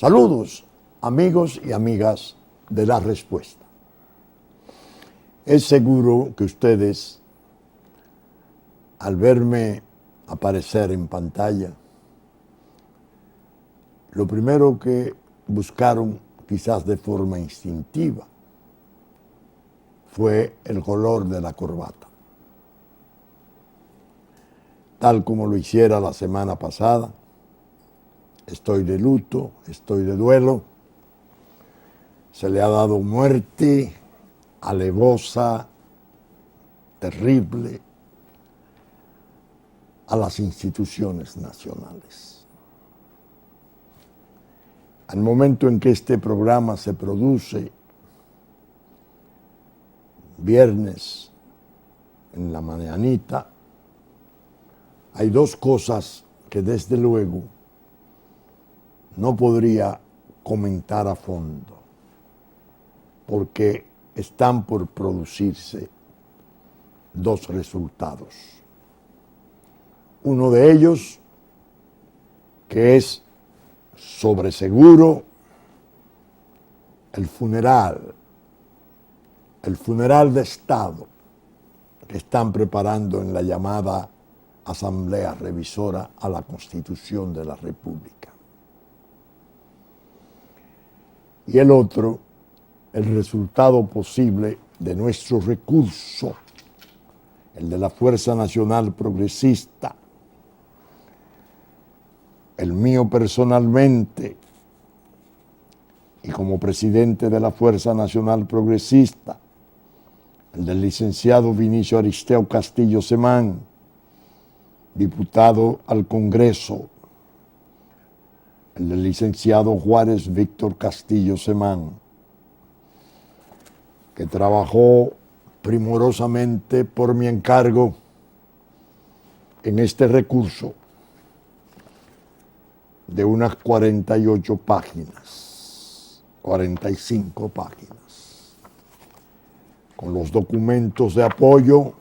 Saludos, amigos y amigas de La Respuesta. Es seguro que ustedes, al verme aparecer en pantalla, lo primero que buscaron, quizás de forma instintiva, fue el color de la corbata. Tal como lo hiciera la semana pasada, estoy de luto, estoy de duelo. Se le ha dado muerte alevosa, terrible, a las instituciones nacionales. Al momento en que este programa se produce, viernes en la mañanita, hay dos cosas que desde luego no podría comentar a fondo, porque están por producirse dos resultados. Uno de ellos, que es sobre seguro, el funeral de Estado que están preparando en la llamada Asamblea Revisora a la Constitución de la República. Y el otro, el resultado posible de nuestro recurso, el de la Fuerza Nacional Progresista, el mío personalmente, y como presidente de la Fuerza Nacional Progresista, el del licenciado Vinicio Aristeo Castillo Semán, diputado al Congreso, el del licenciado Juárez Víctor Castillo Semán, que trabajó primorosamente por mi encargo en este recurso de unas 48 páginas, 45 páginas, con los documentos de apoyo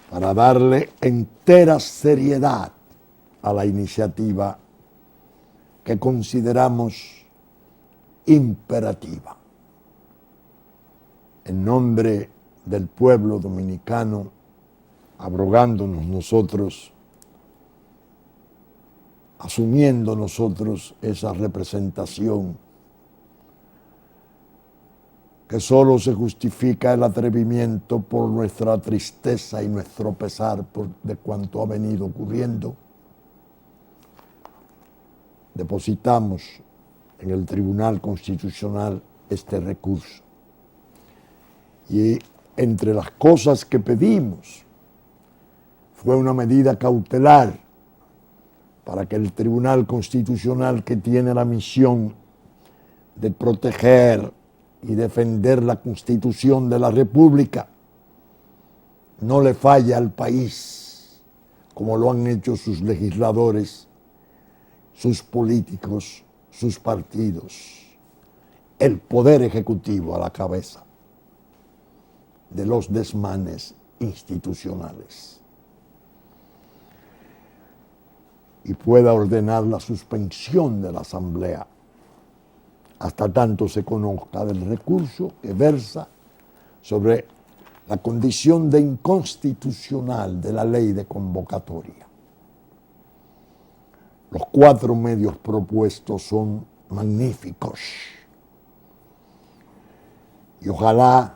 para darle entera seriedad a la iniciativa que consideramos imperativa. En nombre del pueblo dominicano, abrogándonos nosotros, asumiendo nosotros esa representación que solo se justifica el atrevimiento por nuestra tristeza y nuestro pesar de cuanto ha venido ocurriendo, depositamos en el Tribunal Constitucional este recurso. Y entre las cosas que pedimos fue una medida cautelar para que el Tribunal Constitucional, que tiene la misión de proteger y defender la Constitución de la República, no le falle al país como lo han hecho sus legisladores, sus políticos, sus partidos, el Poder Ejecutivo a la cabeza de los desmanes institucionales, y pueda ordenar la suspensión de la Asamblea hasta tanto se conozca del recurso que versa sobre la condición de inconstitucional de la ley de convocatoria. Los 4 medios propuestos son magníficos y ojalá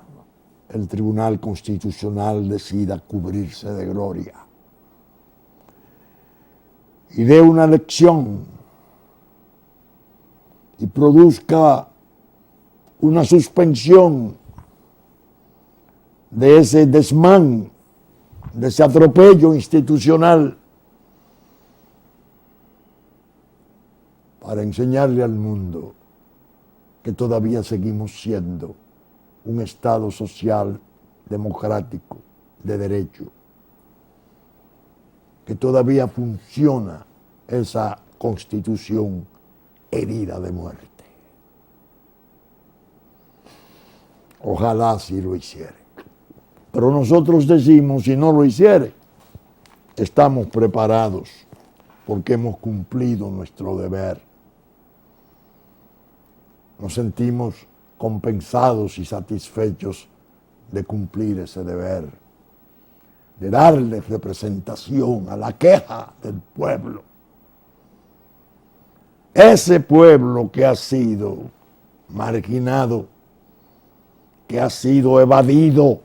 el Tribunal Constitucional decida cubrirse de gloria y dé una lección y produzca una suspensión de ese desmán, de ese atropello institucional, para enseñarle al mundo que todavía seguimos siendo un Estado social, democrático, de derecho, que todavía funciona esa Constitución herida de muerte. Ojalá si lo hiciere. Pero nosotros decimos, si no lo hiciere, estamos preparados porque hemos cumplido nuestro deber nos sentimos compensados y satisfechos de cumplir ese deber, de darle representación a la queja del pueblo. Ese pueblo que ha sido marginado, que ha sido evadido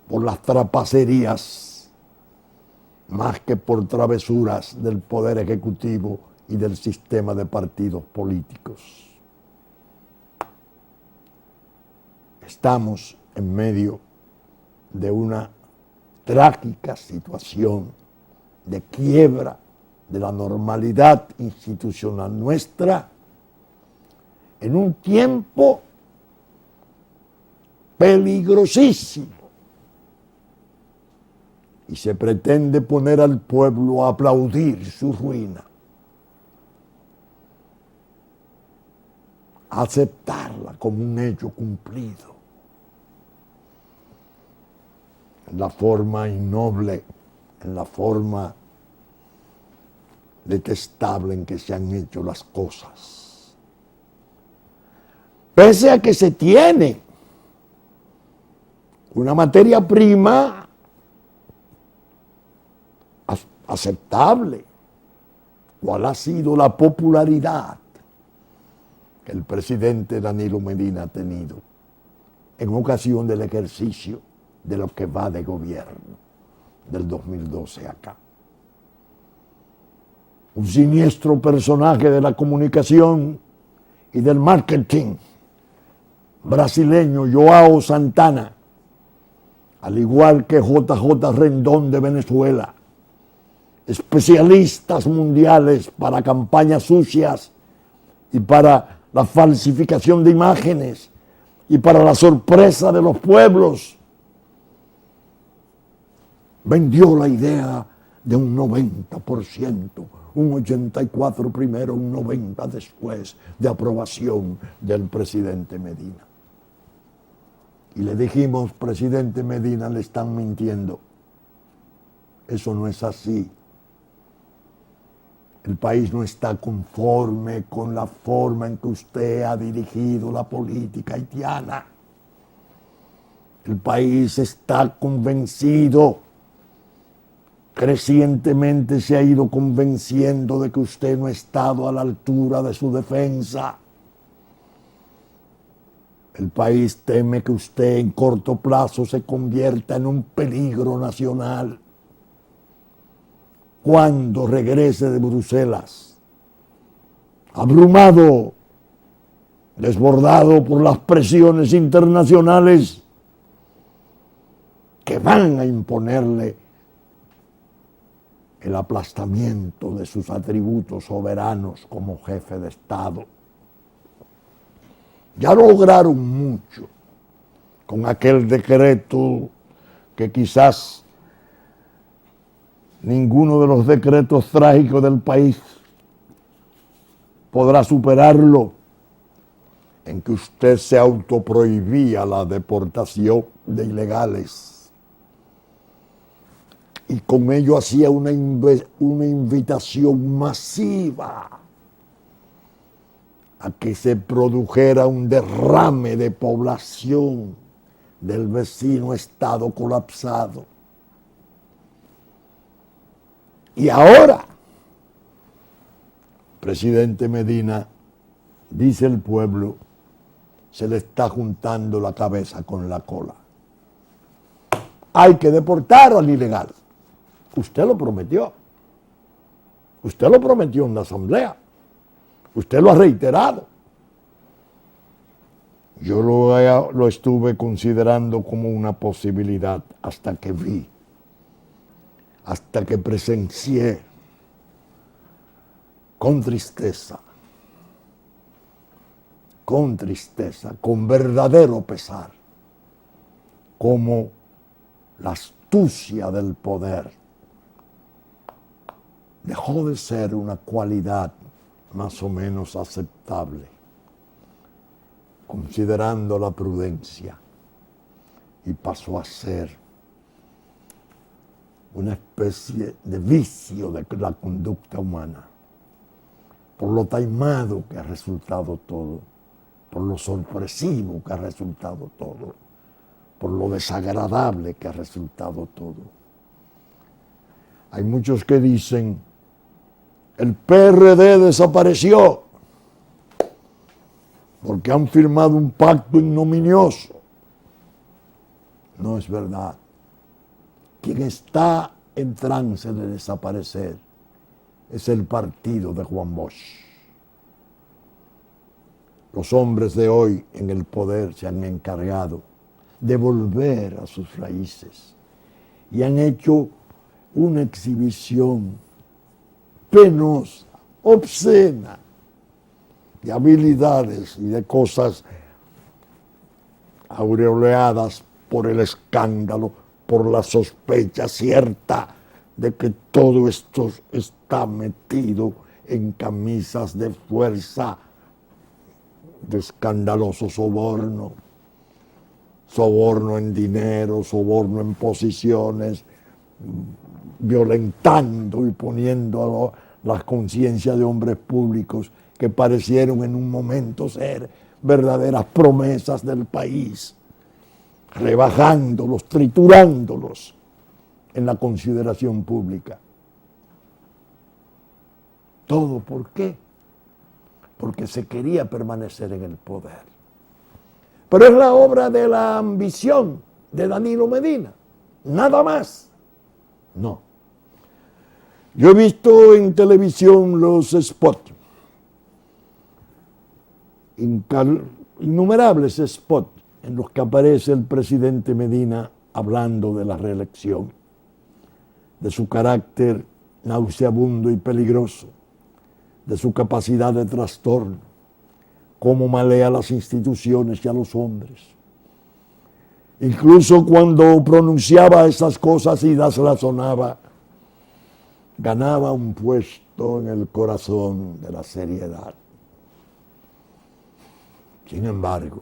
por las trapacerías, más que por travesuras del Poder Ejecutivo y del sistema de partidos políticos. Estamos en medio de una trágica situación de quiebra de la normalidad institucional nuestra en un tiempo peligrosísimo. Y se pretende poner al pueblo a aplaudir su ruina, a aceptarla como un hecho cumplido. En la forma innoble, en la forma detestable en que se han hecho las cosas. Pese a que se tiene una materia prima aceptable, cuál ha sido la popularidad que el presidente Danilo Medina ha tenido en ocasión del ejercicio de lo que va de gobierno del 2012 acá. Un siniestro personaje de la comunicación y del marketing brasileño, Joao Santana, al igual que JJ Rendón de Venezuela, especialistas mundiales para campañas sucias y para la falsificación de imágenes y para la sorpresa de los pueblos, vendió la idea de un 90%, un 84% primero, un 90% después de aprobación del presidente Medina. Y le dijimos, presidente Medina, le están mintiendo. Eso no es así. El país no está conforme con la forma en que usted ha dirigido la política haitiana. El país está convencido, crecientemente se ha ido convenciendo de que usted no ha estado a la altura de su defensa. El país teme que usted en corto plazo se convierta en un peligro nacional cuando regrese de Bruselas, abrumado, desbordado por las presiones internacionales que van a imponerle el aplastamiento de sus atributos soberanos como jefe de Estado. Ya lograron mucho con aquel decreto que quizás ninguno de los decretos trágicos del país podrá superarlo, en que usted se autoprohibía la deportación de ilegales y con ello hacía una invitación masiva a que se produjera un derrame de población del vecino estado colapsado. Y ahora, presidente Medina, dice el pueblo, se le está juntando la cabeza con la cola. Hay que deportar al ilegal. Usted lo prometió. Usted lo prometió en la asamblea. Usted lo ha reiterado. Yo lo estuve considerando como una posibilidad hasta que vi, hasta que presencié con tristeza, con verdadero pesar, cómo la astucia del poder dejó de ser una cualidad más o menos aceptable, considerando la prudencia, y pasó a ser una especie de vicio de la conducta humana, por lo taimado que ha resultado todo, por lo sorpresivo que ha resultado todo, por lo desagradable que ha resultado todo. Hay muchos que dicen, el PRD desapareció porque han firmado un pacto ignominioso. No es verdad. Quien está en trance de desaparecer es el partido de Juan Bosch. Los hombres de hoy en el poder se han encargado de volver a sus raíces y han hecho una exhibición penosa, obscena, de habilidades y de cosas aureoleadas por el escándalo, por la sospecha cierta de que todo esto está metido en camisas de fuerza, de escandaloso soborno, soborno en dinero, soborno en posiciones, violentando y poniendo las conciencias de hombres públicos que parecieron en un momento ser verdaderas promesas del país, rebajándolos, triturándolos en la consideración pública. ¿Todo por qué? Porque se quería permanecer en el poder. Pero es la obra de la ambición de Danilo Medina, nada más. No. Yo he visto en televisión los spots, innumerables spots en los que aparece el presidente Medina hablando de la reelección, de su carácter nauseabundo y peligroso, de su capacidad de trastorno, cómo malea a las instituciones y a los hombres. Incluso cuando pronunciaba esas cosas y las razonaba, ganaba un puesto en el corazón de la seriedad. Sin embargo,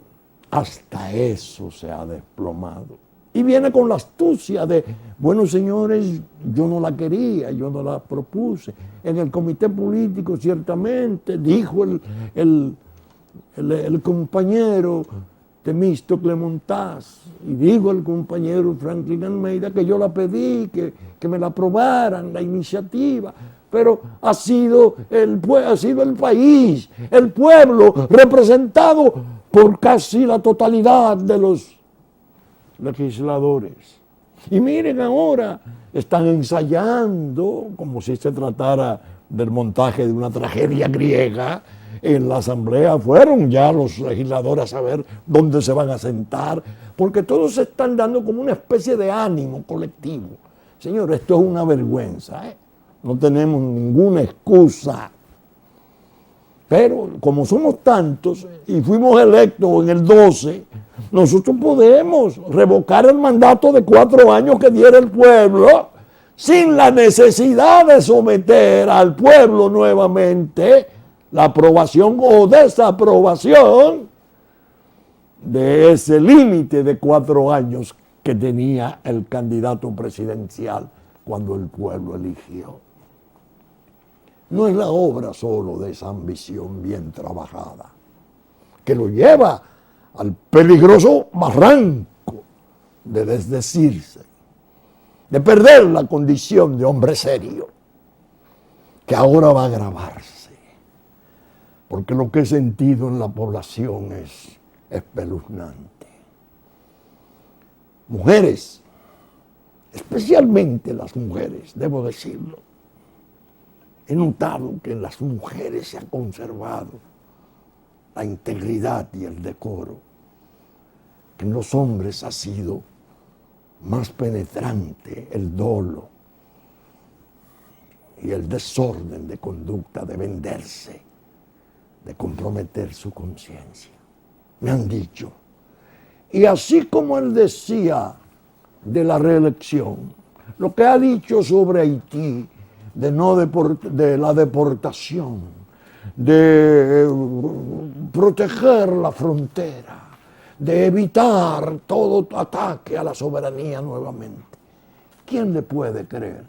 hasta eso se ha desplomado. Y viene con la astucia de, bueno, señores, yo no la quería, yo no la propuse. En el comité político, ciertamente, dijo el compañero Temístocle Montaz, y dijo el compañero Franklin Almeida que yo la pedí, que me la aprobaran, la iniciativa. Pero ha sido el país, el pueblo, representado por casi la totalidad de los legisladores. Y miren ahora, están ensayando, como si se tratara del montaje de una tragedia griega, en la asamblea fueron ya los legisladores a saber dónde se van a sentar, porque todos se están dando como una especie de ánimo colectivo. Señor, esto es una vergüenza, ¿eh? No tenemos ninguna excusa. Pero como somos tantos y fuimos electos en el 12, nosotros podemos revocar el mandato de 4 años que diera el pueblo sin la necesidad de someter al pueblo nuevamente la aprobación o desaprobación de ese límite de 4 años que tenía el candidato presidencial cuando el pueblo eligió. No es la obra solo de esa ambición bien trabajada, que lo lleva al peligroso barranco de desdecirse, de perder la condición de hombre serio, que ahora va a agravarse, porque lo que he sentido en la población es espeluznante. Mujeres, especialmente las mujeres, debo decirlo, he notado que en las mujeres se ha conservado la integridad y el decoro, que en los hombres ha sido más penetrante el dolo y el desorden de conducta, de venderse, de comprometer su conciencia. Me han dicho, y así como él decía de la reelección, lo que ha dicho sobre Haití, de la deportación, de proteger la frontera, de evitar todo ataque a la soberanía nuevamente. ¿Quién le puede creer?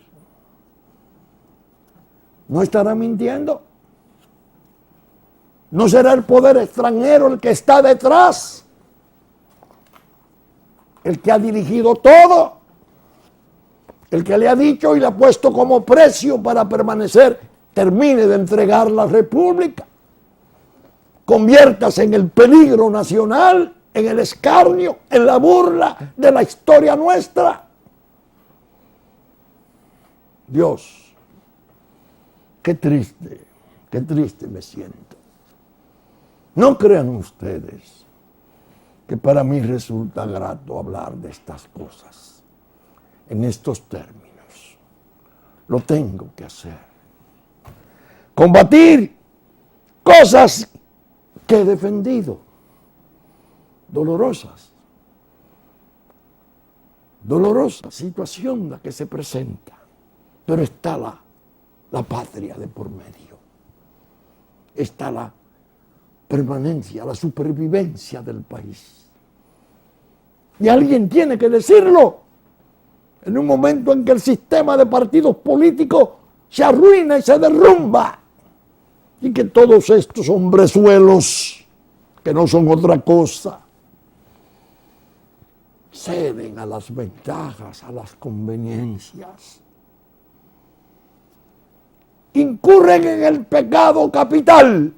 ¿No estará mintiendo? ¿No será el poder extranjero el que está detrás? El que ha dirigido todo, el que le ha dicho y le ha puesto como precio para permanecer, termine de entregar la república, conviértase en el peligro nacional, en el escarnio, en la burla de la historia nuestra. Dios, qué triste me siento. No crean ustedes que para mí resulta grato hablar de estas cosas en estos términos. Lo tengo que hacer. Combatir cosas que he defendido, dolorosa situación la que se presenta, pero está la patria de por medio, está la permanencia, la supervivencia del país. Y alguien tiene que decirlo en un momento en que el sistema de partidos políticos se arruina y se derrumba, y que todos estos hombrezuelos, que no son otra cosa, ceden a las ventajas, a las conveniencias. Incurren en el pecado capital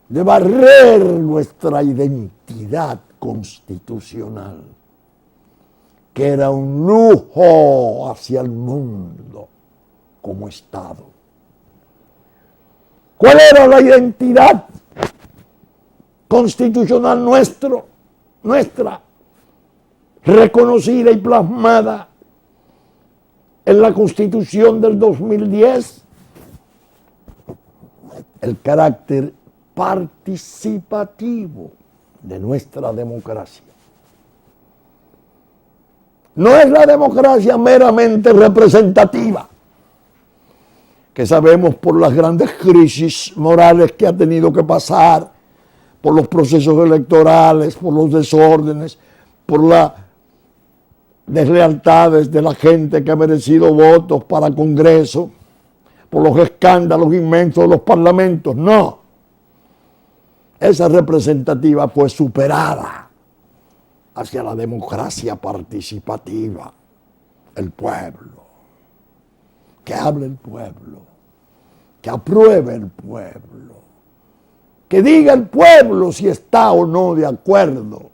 de barrer nuestra identidad constitucional, que era un lujo hacia el mundo como Estado. ¿Cuál era la identidad constitucional nuestra, reconocida y plasmada en la Constitución del 2010? El carácter participativo de nuestra democracia. No es la democracia meramente representativa, que sabemos por las grandes crisis morales que ha tenido que pasar, por los procesos electorales, por los desórdenes, por las deslealtades de la gente que ha merecido votos para Congreso, por los escándalos inmensos de los parlamentos. No. Esa representativa fue superada hacia la democracia participativa. El pueblo. Que hable el pueblo. Que apruebe el pueblo. Que diga el pueblo si está o no de acuerdo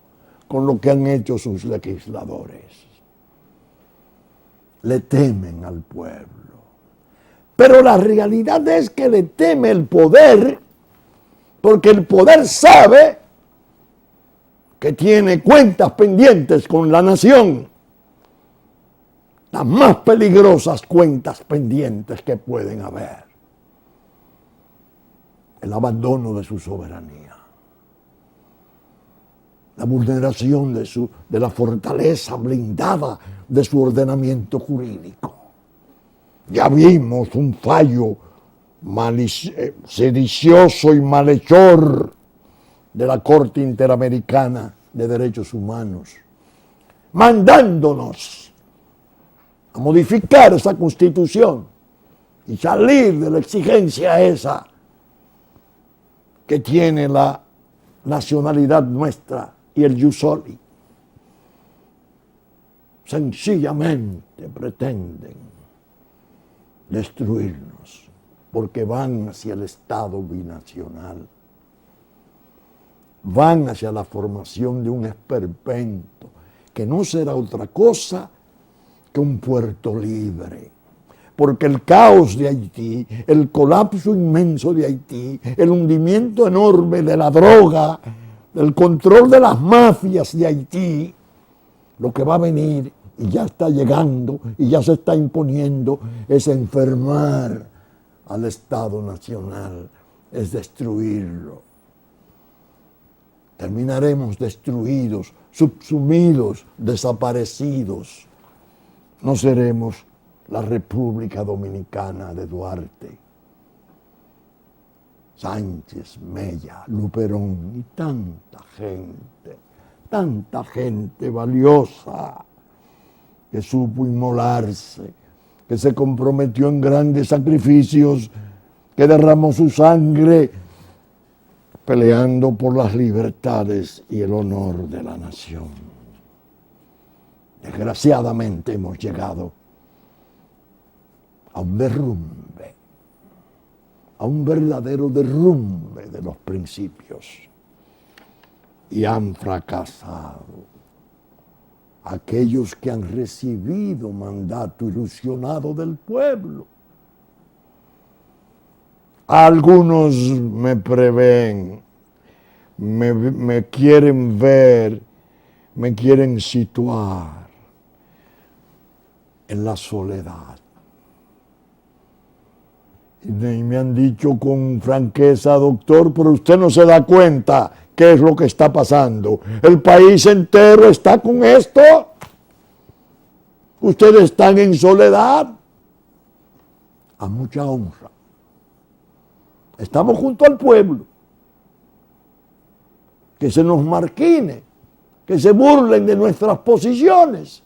con lo que han hecho sus legisladores. Le temen al pueblo. Pero la realidad es que le teme el poder, porque el poder sabe que tiene cuentas pendientes con la nación. Las más peligrosas cuentas pendientes que pueden haber. El abandono de su soberanía, la vulneración de la fortaleza blindada de su ordenamiento jurídico. Ya vimos un fallo sedicioso y malhechor de la Corte Interamericana de Derechos Humanos, mandándonos a modificar esa Constitución y salir de la exigencia esa que tiene la nacionalidad nuestra y el jus soli. Sencillamente pretenden destruirnos porque van hacia el Estado binacional, van hacia la formación de un esperpento que no será otra cosa que un puerto libre. Porque el caos de Haití, el colapso inmenso de Haití, el hundimiento enorme de la droga, el control de las mafias de Haití, lo que va a venir y ya está llegando y ya se está imponiendo es enfermar al Estado Nacional, es destruirlo. Terminaremos destruidos, subsumidos, desaparecidos. No seremos la República Dominicana de Duarte, Sánchez, Mella, Luperón y tanta gente valiosa que supo inmolarse, que se comprometió en grandes sacrificios que derramó su sangre peleando por las libertades y el honor de la nación. Desgraciadamente hemos llegado a un derrumbe, a un verdadero derrumbe de los principios. Y han fracasado aquellos que han recibido mandato ilusionado del pueblo. Algunos me prevén, me quieren ver, me quieren situar en la soledad. Y me han dicho con franqueza, doctor, pero usted no se da cuenta qué es lo que está pasando. El país entero está con esto. Ustedes están en soledad. A mucha honra. Estamos junto al pueblo. Que se nos margine, que se burlen de nuestras posiciones.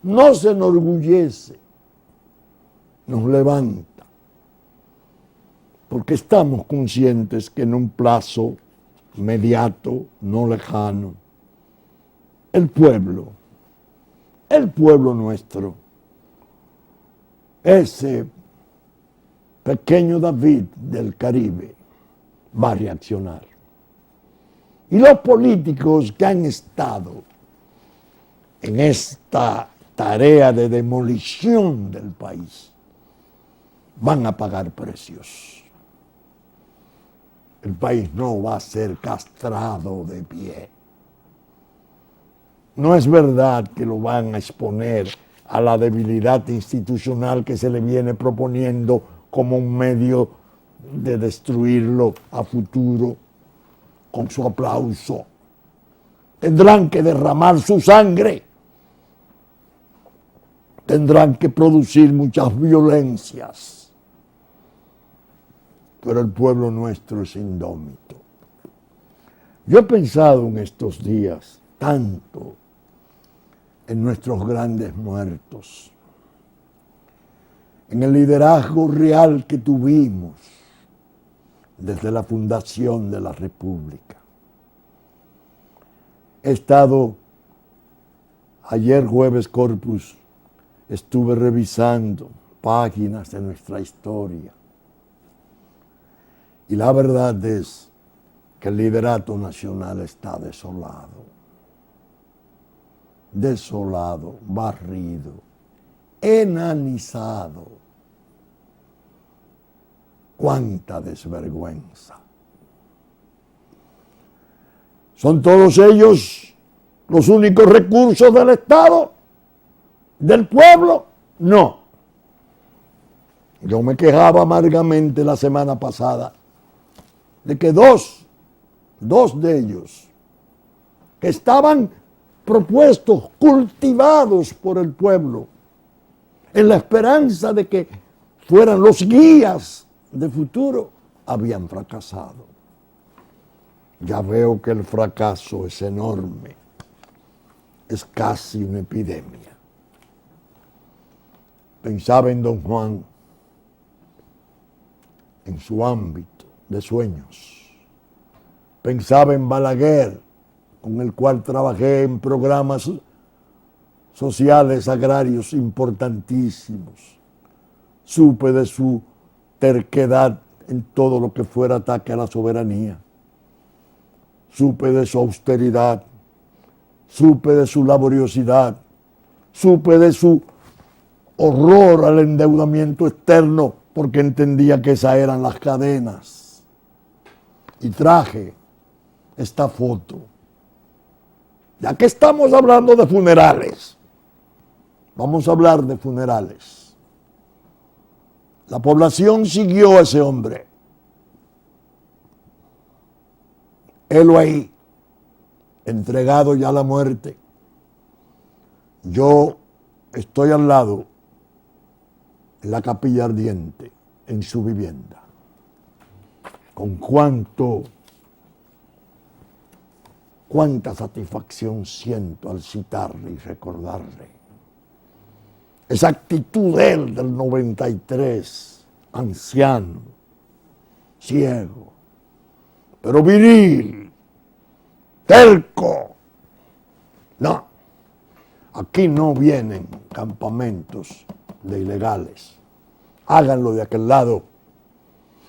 No se enorgullece, nos levanta. Porque estamos conscientes que en un plazo inmediato, no lejano, el pueblo nuestro, ese pequeño David del Caribe, va a reaccionar. Y los políticos que han estado en esta tarea de demolición del país van a pagar precios. El país no va a ser castrado de pie. No es verdad que lo van a exponer a la debilidad institucional que se le viene proponiendo como un medio de destruirlo a futuro con su aplauso. Tendrán que derramar su sangre. Tendrán que producir muchas violencias. Pero el pueblo nuestro es indómito. Yo he pensado en estos días tanto en nuestros grandes muertos, en el liderazgo real que tuvimos desde la fundación de la República. He estado, ayer jueves Corpus, estuve revisando páginas de nuestra historia. Y la verdad es que el liderato nacional está desolado, barrido, enanizado. ¡Cuánta desvergüenza! ¿Son todos ellos los únicos recursos del Estado, del pueblo? No. Yo me quejaba amargamente la semana pasada de que dos de ellos que estaban propuestos, cultivados por el pueblo, en la esperanza de que fueran los guías de futuro, habían fracasado. Ya veo que el fracaso es enorme, es casi una epidemia. Pensaba en don Juan, en su ámbito de sueños. Pensaba en Balaguer, con el cual trabajé en programas sociales, agrarios importantísimos. Supe de su terquedad en todo lo que fuera ataque a la soberanía. Supe de su austeridad. Supe de su laboriosidad. Supe de su horror al endeudamiento externo, porque entendía que esas eran las cadenas. Y traje esta foto. Ya que estamos hablando de funerales, vamos a hablar de funerales. La población siguió a ese hombre. Él ahí, entregado ya a la muerte. Yo estoy al lado, en la capilla ardiente, en su vivienda. Con cuánta satisfacción siento al citarle y recordarle. Esa actitud de él del 93, anciano, ciego, pero viril, terco. No, aquí no vienen campamentos de ilegales. Háganlo de aquel lado.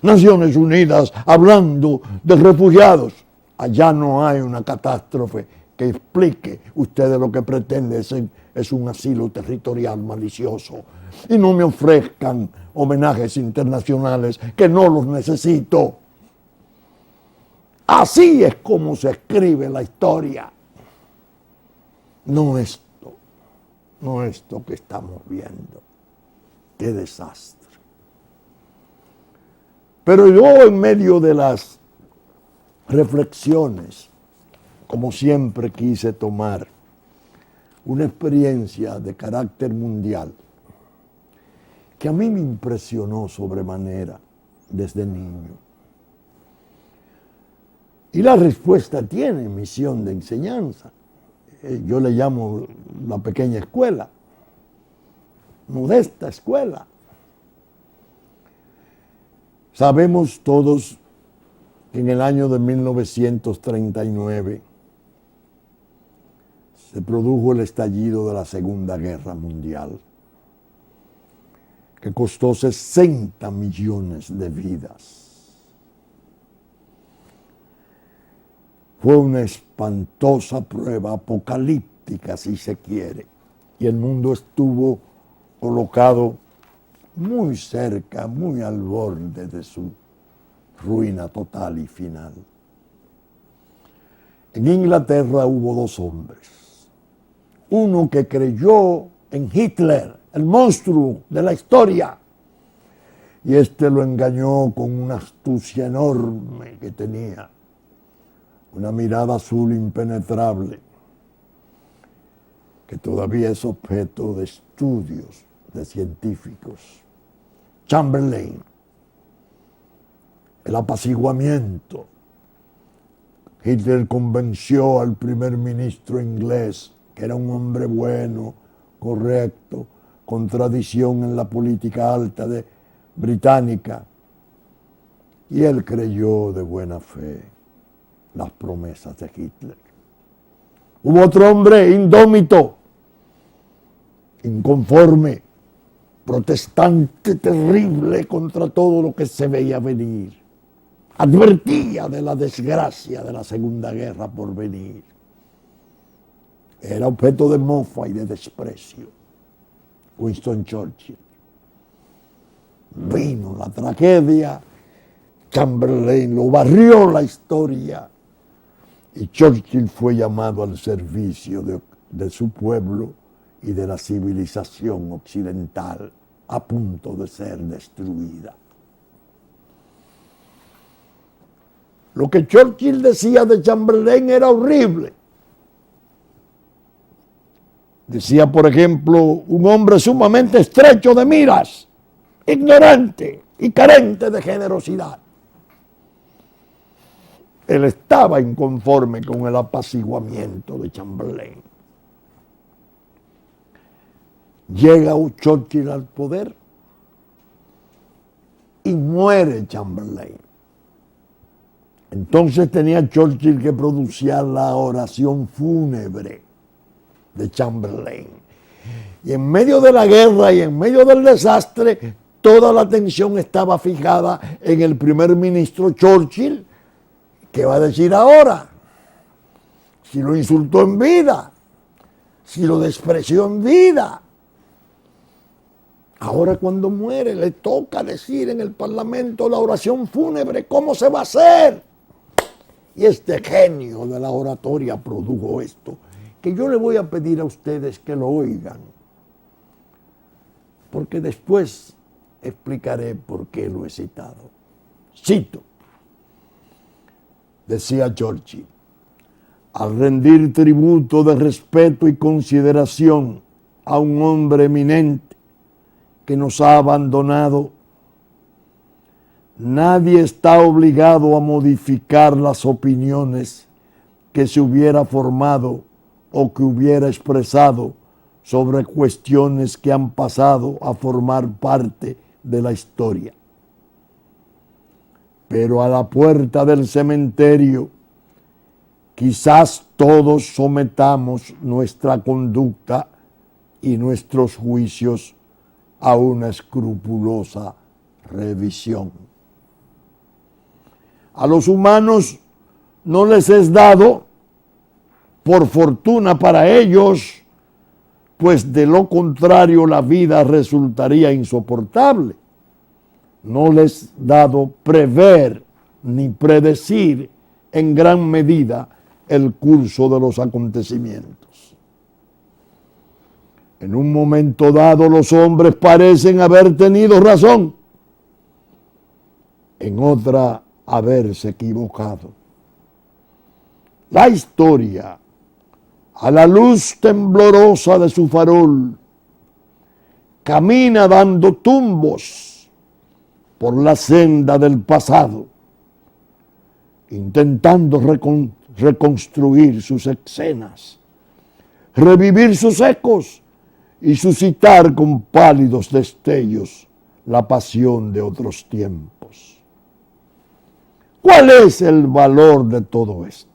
Naciones Unidas hablando de refugiados. Allá no hay una catástrofe que explique. Ustedes lo que pretenden es un asilo territorial malicioso. Y no me ofrezcan homenajes internacionales que no los necesito. Así es como se escribe la historia. No esto que estamos viendo. Qué desastre. Pero yo, en medio de las reflexiones, como siempre quise tomar una experiencia de carácter mundial que a mí me impresionó sobremanera desde niño. Y la respuesta tiene misión de enseñanza. Yo le llamo la pequeña escuela, modesta escuela. Sabemos todos que en el año de 1939 se produjo el estallido de la Segunda Guerra Mundial, que costó 60 millones de vidas. Fue una espantosa prueba apocalíptica, si se quiere, y el mundo estuvo colocado muy cerca, muy al borde de su ruina total y final. En Inglaterra hubo dos hombres. Uno que creyó en Hitler, el monstruo de la historia, y este lo engañó con una astucia enorme que tenía, una mirada azul impenetrable, que todavía es objeto de estudios de científicos. Chamberlain, el apaciguamiento. Hitler convenció al primer ministro inglés, que era un hombre bueno, correcto, con tradición en la política alta británica, y él creyó de buena fe las promesas de Hitler. Hubo otro hombre indómito, inconforme, protestante terrible contra todo lo que se veía venir. Advertía de la desgracia de la Segunda Guerra por venir. Era objeto de mofa y de desprecio. Winston Churchill. Vino la tragedia, Chamberlain lo barrió la historia y Churchill fue llamado al servicio de su pueblo y de la civilización occidental a punto de ser destruida. Lo que Churchill decía de Chamberlain era horrible. Decía, por ejemplo, un hombre sumamente estrecho de miras, ignorante y carente de generosidad. Él estaba inconforme con el apaciguamiento de Chamberlain. Llega Churchill al poder y muere Chamberlain. Entonces tenía Churchill que producir la oración fúnebre de Chamberlain. Y en medio de la guerra y en medio del desastre, toda la atención estaba fijada en el primer ministro Churchill. ¿Qué va a decir ahora? Si lo insultó en vida, si lo despreció en vida. Ahora cuando muere le toca decir en el Parlamento la oración fúnebre. ¿Cómo se va a hacer? Y este genio de la oratoria produjo esto, que yo le voy a pedir a ustedes que lo oigan, porque después explicaré por qué lo he citado. Cito. Decía Churchill: al rendir tributo de respeto y consideración a un hombre eminente que nos ha abandonado, nadie está obligado a modificar las opiniones que se hubiera formado o que hubiera expresado sobre cuestiones que han pasado a formar parte de la historia. pero a la puerta del cementerio quizás todos sometamos nuestra conducta y nuestros juicios a una escrupulosa revisión. A los humanos no les es dado, por fortuna para ellos, pues de lo contrario la vida resultaría insoportable. No les es dado prever ni predecir en gran medida el curso de los acontecimientos. En un momento dado los hombres parecen haber tenido razón, en otra haberse equivocado. La historia, a la luz temblorosa de su farol, camina dando tumbos por la senda del pasado, intentando reconstruir sus escenas, revivir sus ecos y suscitar con pálidos destellos la pasión de otros tiempos. ¿Cuál es el valor de todo esto?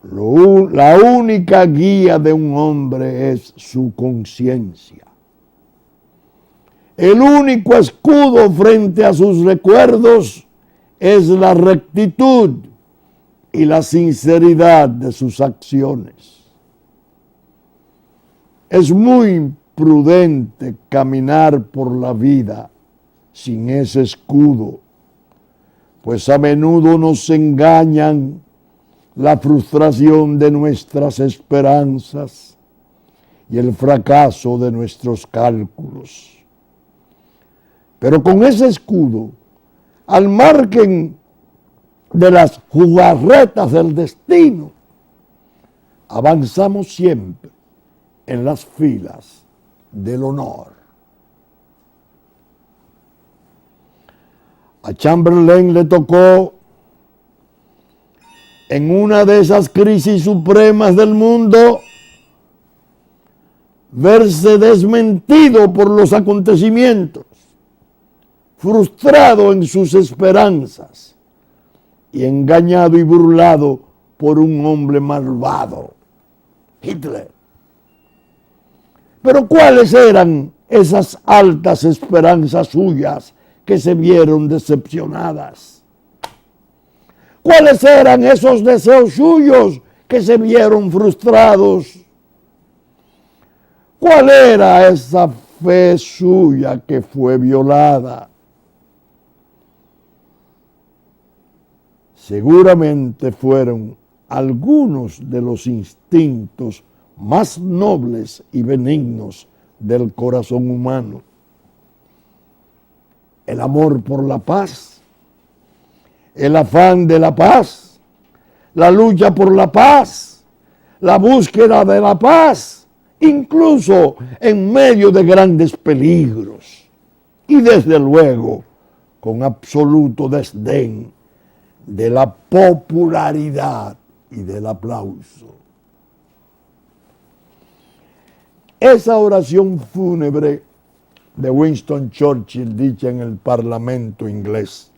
La única guía de un hombre es su conciencia. El único escudo frente a sus recuerdos es la rectitud y la sinceridad de sus acciones. Es muy prudente caminar por la vida sin ese escudo, pues a menudo nos engañan la frustración de nuestras esperanzas y el fracaso de nuestros cálculos. Pero con ese escudo, al margen de las jugarretas del destino, avanzamos siempre en las filas del honor. A Chamberlain le tocó, en una de esas crisis supremas del mundo, verse desmentido por los acontecimientos, frustrado en sus esperanzas y engañado y burlado por un hombre malvado, Hitler. Pero ¿cuáles eran esas altas esperanzas suyas que se vieron decepcionadas? ¿Cuáles eran esos deseos suyos que se vieron frustrados? ¿Cuál era esa fe suya que fue violada? Seguramente fueron algunos de los instintos más nobles y benignos del corazón humano. El amor por la paz, el afán de la paz, la lucha por la paz, la búsqueda de la paz, incluso en medio de grandes peligros. Y desde luego, con absoluto desdén de la popularidad y del aplauso. Esa oración fúnebre de Winston Churchill, dicha en el Parlamento inglés,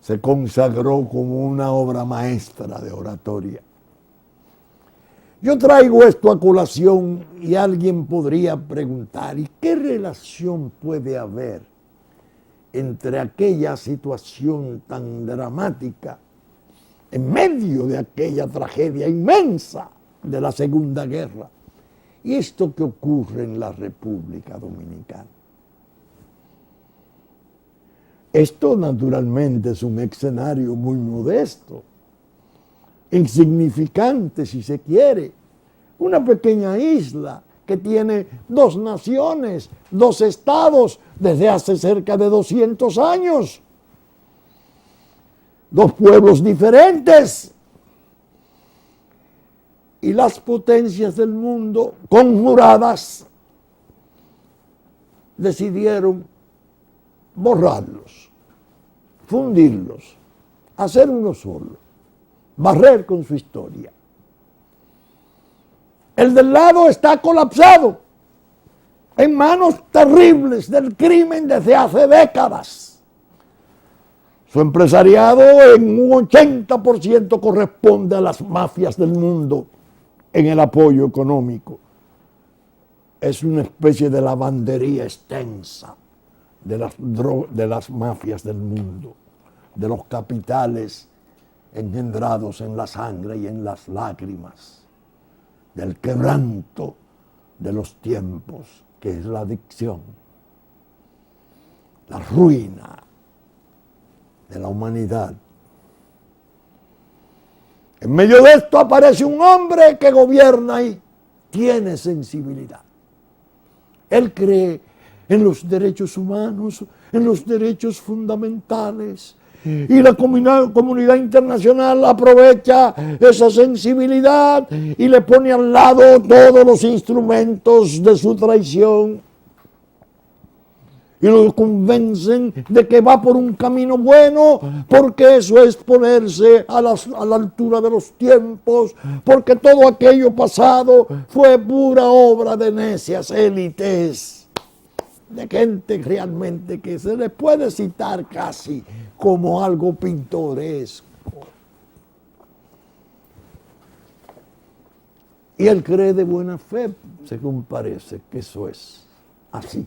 se consagró como una obra maestra de oratoria. Yo traigo esto a colación y alguien podría preguntar, ¿y qué relación puede haber entre aquella situación tan dramática, en medio de aquella tragedia inmensa de la Segunda Guerra, y esto que ocurre en la República Dominicana? Esto naturalmente es un escenario muy modesto, insignificante si se quiere, una pequeña isla que tiene 2 naciones, 2 estados desde hace cerca de 200 años, 2 pueblos diferentes, y las potencias del mundo conjuradas decidieron borrarlos, fundirlos, hacer uno solo, barrer con su historia. El del lado está colapsado, en manos terribles del crimen desde hace décadas. Su empresariado en un 80% corresponde a las mafias del mundo en el apoyo económico. Es una especie de lavandería extensa de las mafias del mundo, de los capitales engendrados en la sangre y en las lágrimas, del quebranto de los tiempos, que es la adicción, la ruina de la humanidad. En medio de esto aparece un hombre que gobierna y tiene sensibilidad. Él cree en los derechos humanos, en los derechos fundamentales. Y la comunidad internacional aprovecha esa sensibilidad y le pone al lado todos los instrumentos de su traición. Y lo convencen de que va por un camino bueno, porque eso es ponerse a la altura de los tiempos, porque todo aquello pasado fue pura obra de necias élites, de gente realmente que se le puede citar casi como algo pintoresco. Y él cree de buena fe, según parece, que eso es así.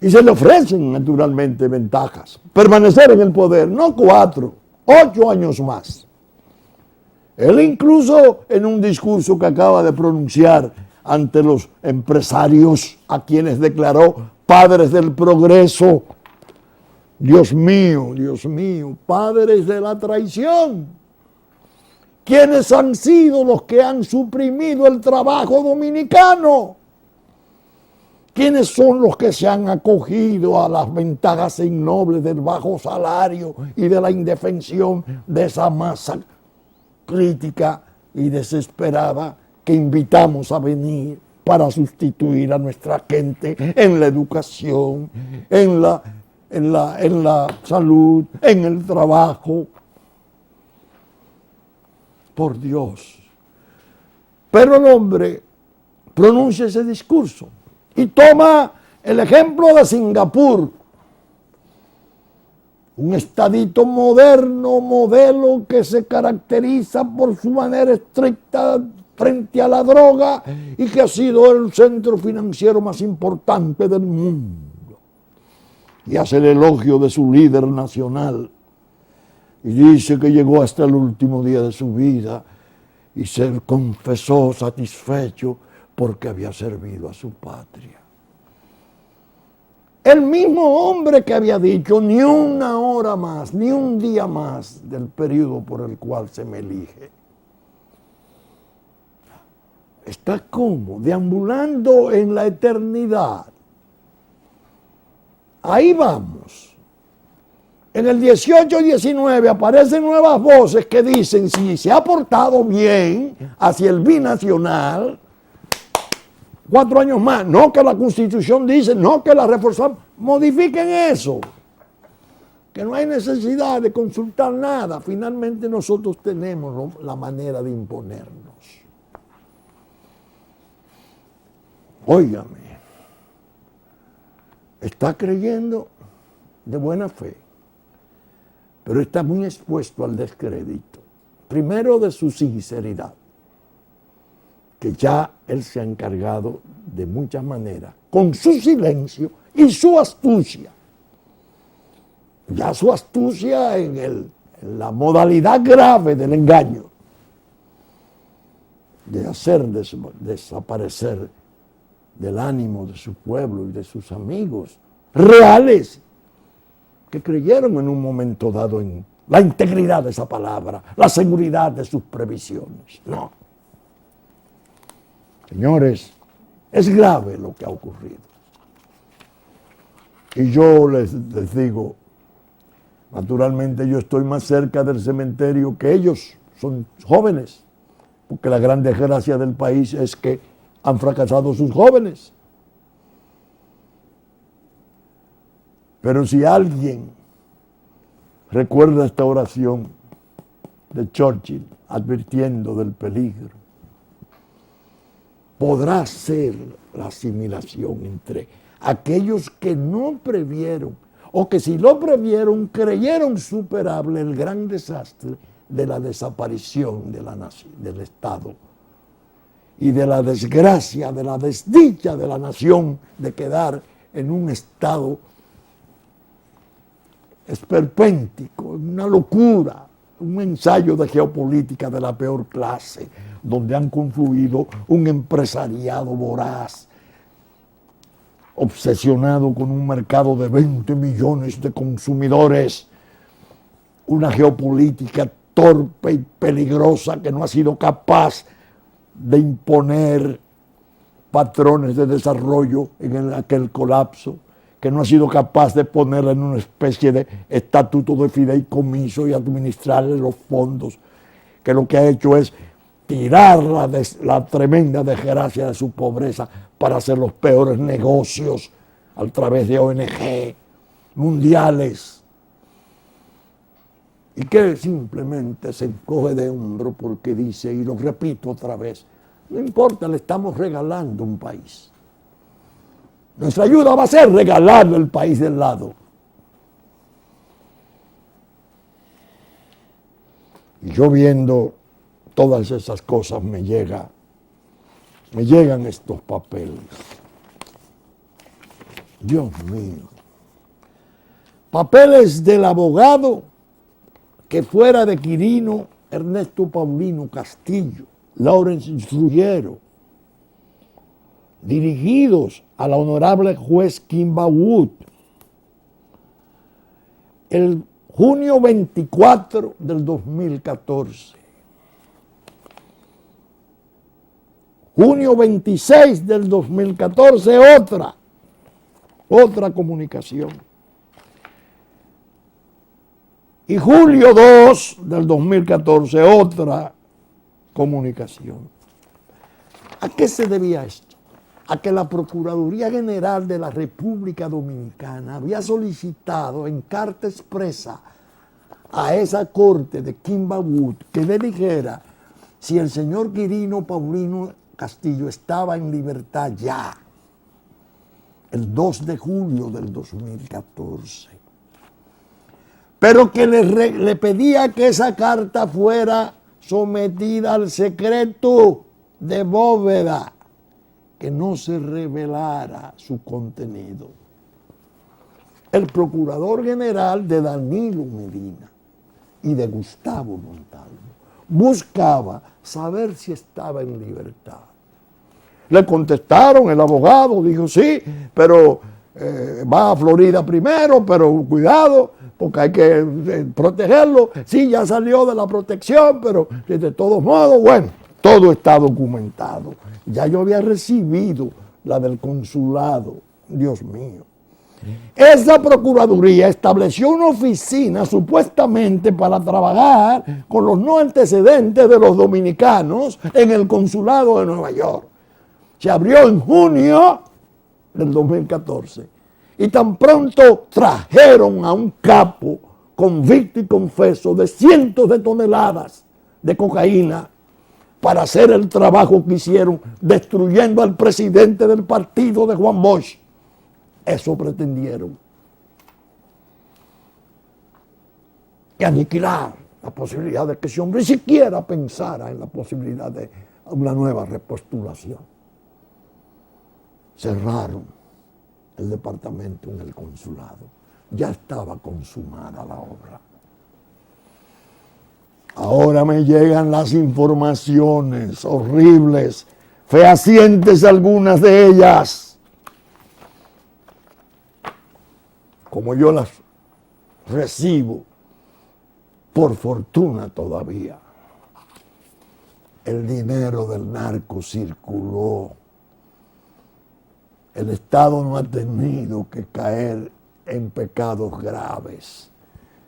Y se le ofrecen naturalmente ventajas. Permanecer en el poder, no 4, 8 años más. Él incluso en un discurso que acaba de pronunciar ante los empresarios a quienes declaró padres del progreso. Dios mío, padres de la traición. ¿Quiénes han sido los que han suprimido el trabajo dominicano? ¿Quiénes son los que se han acogido a las ventajas innobles del bajo salario y de la indefensión de esa masa crítica y desesperada que invitamos a venir para sustituir a nuestra gente en la educación, en la salud, en el trabajo? Por Dios. Pero el hombre pronuncia ese discurso y toma el ejemplo de Singapur, un estadito moderno, modelo que se caracteriza por su manera estricta frente a la droga y que ha sido el centro financiero más importante del mundo. Y hace el elogio de su líder nacional y dice que llegó hasta el último día de su vida y se confesó satisfecho porque había servido a su patria. El mismo hombre que había dicho ni una hora más, ni un día más del periodo por el cual se me elige, está como deambulando en la eternidad. Ahí vamos. En el 18-19 aparecen nuevas voces que dicen si se ha portado bien hacia el binacional, 4 años más, no que la Constitución dice, no que la reforzamos, modifiquen eso, que no hay necesidad de consultar nada, finalmente nosotros tenemos la manera de imponernos. Óigame, está creyendo de buena fe, pero está muy expuesto al descrédito, primero de su sinceridad, que ya él se ha encargado de muchas maneras, con su silencio y su astucia. Ya su astucia en la modalidad grave del engaño, de hacer desaparecer del ánimo de su pueblo y de sus amigos reales, que creyeron en un momento dado en la integridad de esa palabra, la seguridad de sus previsiones. No. Señores, es grave lo que ha ocurrido. Y yo les digo, naturalmente yo estoy más cerca del cementerio que ellos, son jóvenes, porque la gran desgracia del país es que han fracasado sus jóvenes. Pero si alguien recuerda esta oración de Churchill advirtiendo del peligro, podrá ser la asimilación entre aquellos que no previeron, o que si lo previeron, creyeron superable el gran desastre de la desaparición de la nación, del Estado, y de la desgracia, de la desdicha de la nación de quedar en un estado esperpéntico, una locura, un ensayo de geopolítica de la peor clase, donde han confluido un empresariado voraz, obsesionado con un mercado de 20 millones de consumidores, una geopolítica torpe y peligrosa que no ha sido capaz de imponer patrones de desarrollo en aquel colapso, que no ha sido capaz de ponerla en una especie de estatuto de fideicomiso y administrarle los fondos, que lo que ha hecho es tirar la tremenda desgracia de su pobreza para hacer los peores negocios a través de ONG mundiales, y que simplemente se encoge de hombro porque dice, y lo repito otra vez, no importa, le estamos regalando un país. Nuestra ayuda va a ser regalarle el país del lado. Y yo viendo todas esas cosas me llegan estos papeles. Dios mío. Papeles del abogado que fuera de Quirino Ernesto Paulino Castillo, Lawrence Ruggiero, dirigidos a la honorable juez Kimba Wood, el junio 24 del 2014. Junio 26 del 2014, otra comunicación. Y julio 2 del 2014, otra comunicación. ¿A qué se debía esto? A que la Procuraduría General de la República Dominicana había solicitado en carta expresa a esa corte de Kimba Wood que le dijera si el señor Quirino Paulino Castillo estaba en libertad ya, el 2 de julio del 2014. Pero que le pedía que esa carta fuera sometida al secreto de bóveda, que no se revelara su contenido. El procurador general de Danilo Medina y de Gustavo Montalvo buscaba saber si estaba en libertad. Le contestaron, el abogado dijo sí, pero va a Florida primero, pero cuidado, porque hay que protegerlo. Sí, ya salió de la protección, pero de todos modos, bueno, todo está documentado. Ya yo había recibido la del consulado, Dios mío. Esa procuraduría estableció una oficina supuestamente para trabajar con los no antecedentes de los dominicanos en el consulado de Nueva York. Se abrió en junio del 2014 y tan pronto trajeron a un capo convicto y confeso de cientos de toneladas de cocaína para hacer el trabajo que hicieron destruyendo al presidente del partido de Juan Bosch. Eso pretendieron. Y aniquilar la posibilidad de que ese hombre siquiera pensara en la posibilidad de una nueva repostulación. Cerraron el departamento en el consulado. Ya estaba consumada la obra. Ahora me llegan las informaciones horribles, fehacientes algunas de ellas, como yo las recibo, por fortuna todavía. El dinero del narco circuló. El Estado no ha tenido que caer en pecados graves.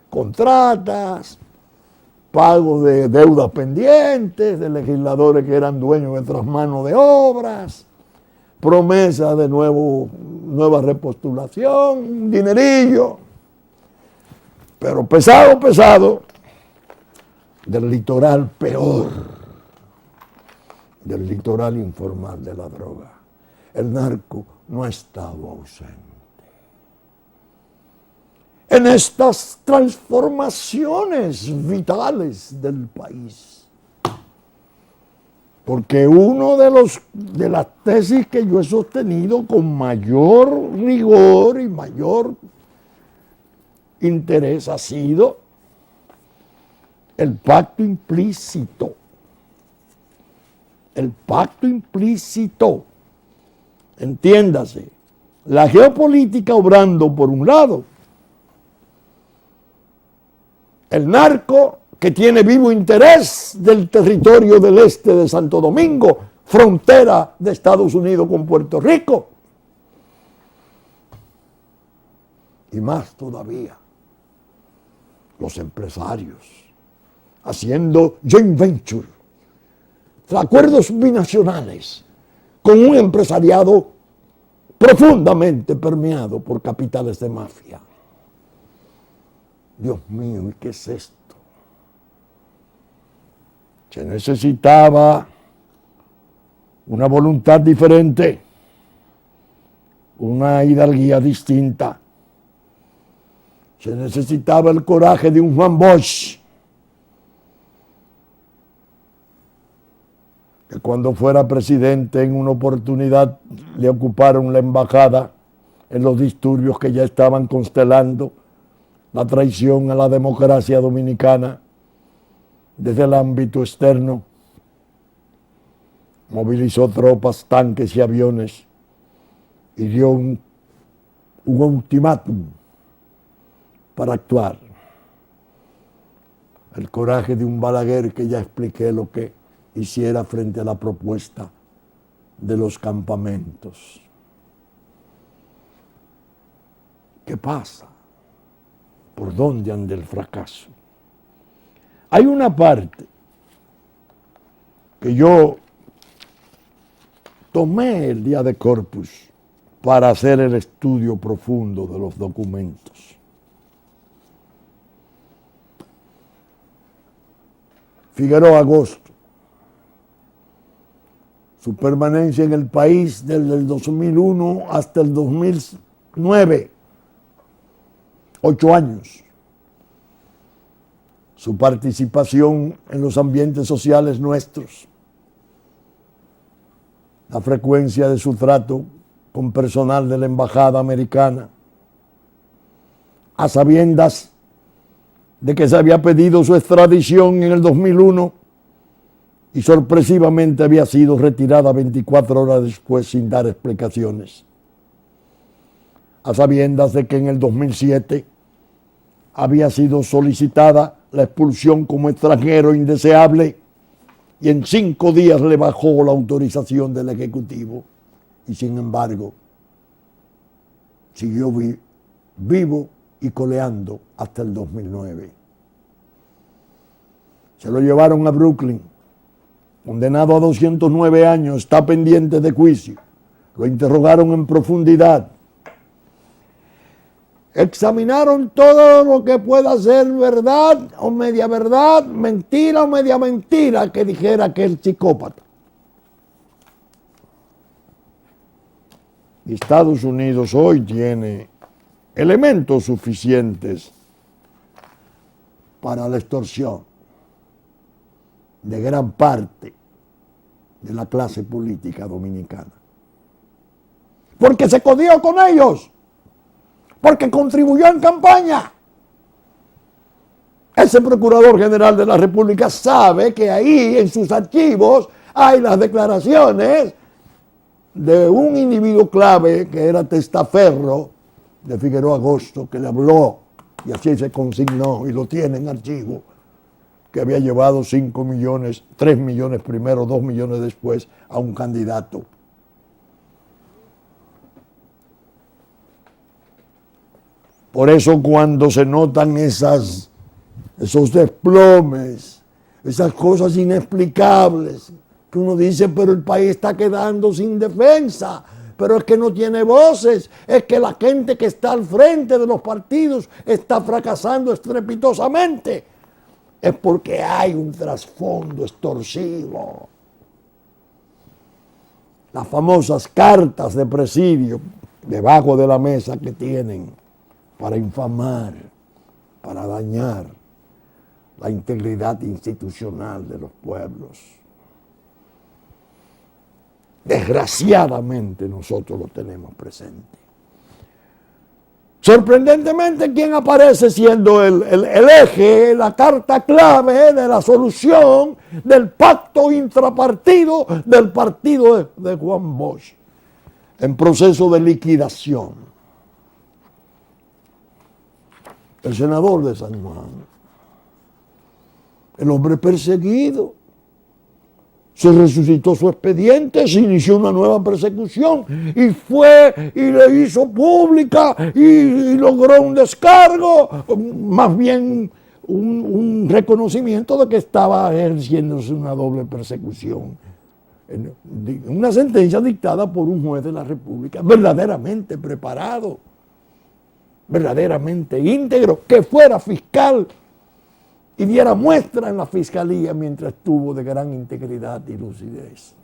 Contratas, pago de deudas pendientes, de legisladores que eran dueños de otras manos de obras, promesa de nueva repostulación, un dinerillo, pero pesado, del litoral peor, del litoral informal de la droga. el narco no ha estado ausente en estas transformaciones vitales del país. Porque uno de las tesis que yo he sostenido con mayor rigor y mayor interés ha sido el pacto implícito. El pacto implícito. Entiéndase, la geopolítica obrando por un lado, el narco que tiene vivo interés del territorio del este de Santo Domingo, frontera de Estados Unidos con Puerto Rico, y más todavía, los empresarios haciendo joint venture, acuerdos binacionales con un empresariado profundamente permeado por capitales de mafia. Dios mío, ¿y qué es esto? Se necesitaba una voluntad diferente, una hidalguía distinta. Se necesitaba el coraje de un Juan Bosch, que cuando fuera presidente en una oportunidad le ocuparon la embajada en los disturbios que ya estaban constelando la traición a la democracia dominicana desde el ámbito externo. Movilizó tropas, tanques y aviones y dio un ultimátum para actuar. El coraje de un Balaguer, que ya expliqué lo que hiciera frente a la propuesta de los campamentos. ¿Qué pasa? ¿Por dónde anda el fracaso? Hay una parte que yo tomé el día de Corpus para hacer el estudio profundo de los documentos. Figueroa Agosto, su permanencia en el país desde el 2001 hasta el 2009, 8 años. Su participación en los ambientes sociales nuestros, la frecuencia de su trato con personal de la embajada americana, a sabiendas de que se había pedido su extradición en el 2001 y sorpresivamente había sido retirada 24 horas después sin dar explicaciones, a sabiendas de que en el 2007 había sido solicitada la expulsión como extranjero indeseable y en 5 días le bajó la autorización del Ejecutivo y sin embargo siguió vivo y coleando hasta el 2009. Se lo llevaron a Brooklyn, condenado a 209 años, está pendiente de juicio. Lo interrogaron en profundidad. Examinaron todo lo que pueda ser verdad o media verdad, mentira o media mentira que dijera que es psicópata. Y Estados Unidos hoy tiene elementos suficientes para la extorsión de gran parte de la clase política dominicana. Porque se codió con ellos. Porque contribuyó en campaña. Ese Procurador General de la República sabe que ahí en sus archivos hay las declaraciones de un individuo clave que era testaferro de Figueroa Agosto, que le habló y así se consignó y lo tiene en archivo, que había llevado 5 millones, 3 millones primero, 2 millones después a un candidato. Por eso cuando se notan esos desplomes, esas cosas inexplicables, que uno dice, pero el país está quedando sin defensa, pero es que no tiene voces, es que la gente que está al frente de los partidos está fracasando estrepitosamente, es porque hay un trasfondo extorsivo. las famosas cartas de presidio debajo de la mesa que tienen para infamar, para dañar la integridad institucional de los pueblos. Desgraciadamente nosotros lo tenemos presente. Sorprendentemente, ¿quién aparece siendo el eje, la carta clave de la solución del pacto intrapartido del partido de Juan Bosch en proceso de liquidación? El senador de San Juan, el hombre perseguido. Se resucitó su expediente, se inició una nueva persecución y fue y le hizo pública y logró un descargo, más bien un reconocimiento de que estaba ejerciéndose una doble persecución. Una sentencia dictada por un juez de la República verdaderamente preparado, verdaderamente íntegro, que fuera fiscal y diera muestra en la fiscalía mientras estuvo de gran integridad y lucidez.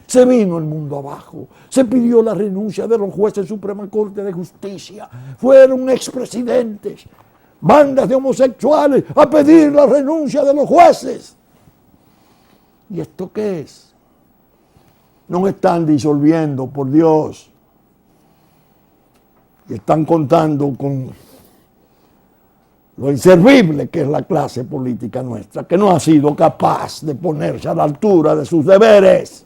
Se vino el mundo abajo, se pidió la renuncia de los jueces de Suprema Corte de Justicia, fueron expresidentes, bandas de homosexuales a pedir la renuncia de los jueces. ¿Y esto qué es? No están disolviendo, por Dios, y están contando con lo inservible que es la clase política nuestra, que no ha sido capaz de ponerse a la altura de sus deberes,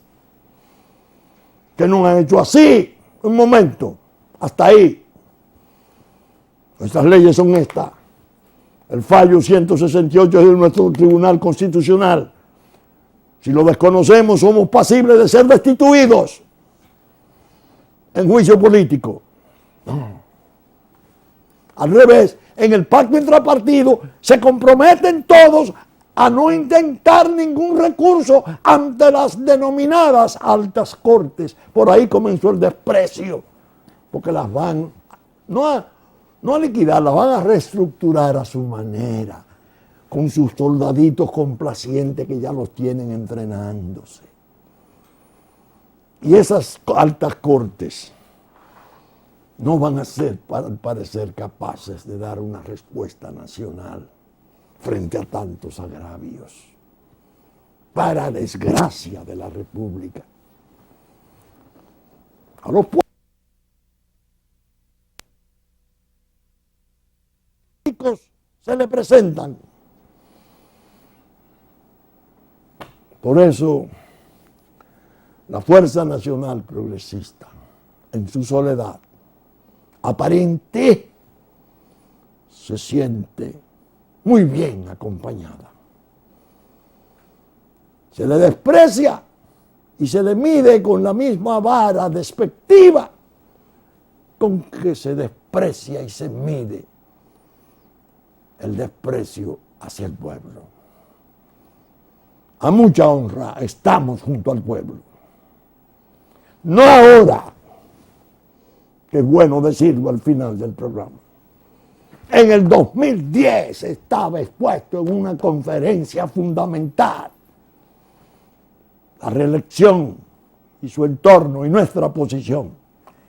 que no han hecho así, un momento, hasta ahí. Nuestras leyes son estas. El fallo 168 es de nuestro Tribunal Constitucional. Si lo desconocemos, somos pasibles de ser destituidos en juicio político. No. Al revés, en el pacto intrapartido se comprometen todos a no intentar ningún recurso ante las denominadas altas cortes. Por ahí comenzó el desprecio, porque las van, no a liquidar, las van a reestructurar a su manera, con sus soldaditos complacientes que ya los tienen entrenándose. Y esas altas cortes no van a ser, al parecer, capaces de dar una respuesta nacional frente a tantos agravios, para desgracia de la República. A los políticos se le presentan. Por eso, la Fuerza Nacional Progresista, en su soledad aparente, se siente muy bien acompañada. Se le desprecia y se le mide con la misma vara despectiva con que se desprecia y se mide el desprecio hacia el pueblo. A mucha honra estamos junto al pueblo. No ahora, que es bueno decirlo al final del programa. En el 2010 estaba expuesto en una conferencia fundamental la reelección y su entorno y nuestra posición.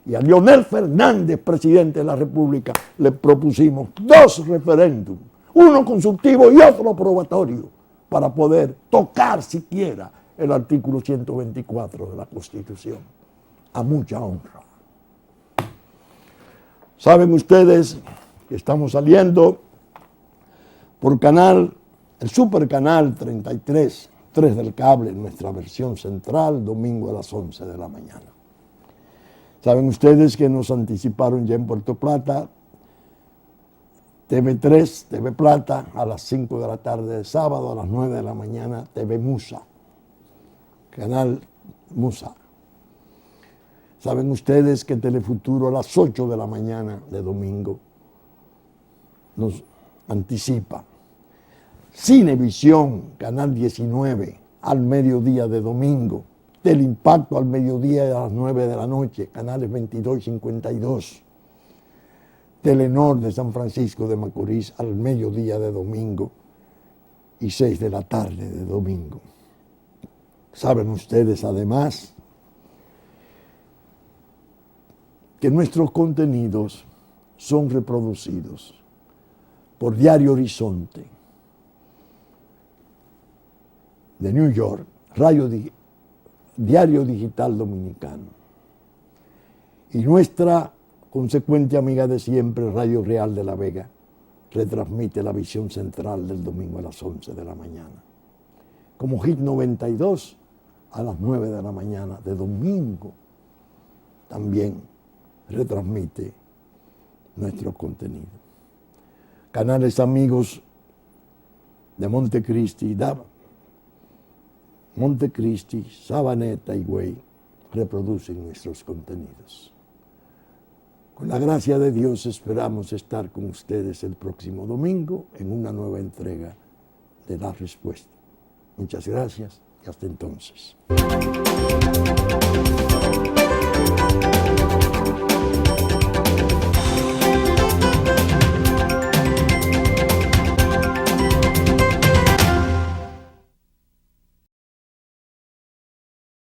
Y a Leonel Fernández, presidente de la República, le propusimos 2 referéndums, uno consultivo y otro aprobatorio, para poder tocar siquiera el artículo 124 de la Constitución. A mucha honra. Saben ustedes que estamos saliendo por el supercanal 33, 3 del cable, en nuestra versión central, domingo a las 11 de la mañana. Saben ustedes que nos anticiparon ya en Puerto Plata, TV3, TV Plata, a las 5 de la tarde de sábado, a las 9 de la mañana, TV Musa, canal Musa. Saben ustedes que Telefuturo a las 8 de la mañana de domingo nos anticipa. Cinevisión, canal 19, al mediodía de domingo. Teleimpacto al mediodía y a las 9 de la noche, canales 22 y 52. Telenor de San Francisco de Macorís al mediodía de domingo y 6 de la tarde de domingo. Saben ustedes además que nuestros contenidos son reproducidos por Diario Horizonte de New York, Diario Digital Dominicano, y nuestra consecuente amiga de siempre, Radio Real de la Vega, retransmite la visión central del domingo a las 11 de la mañana. Como Hit 92 a las 9 de la mañana de domingo también retransmite nuestro contenido. Canales amigos de Montecristi, Sabaneta y Güey reproducen nuestros contenidos. Con la gracia de Dios esperamos estar con ustedes el próximo domingo en una nueva entrega de La Respuesta. Muchas gracias y hasta entonces.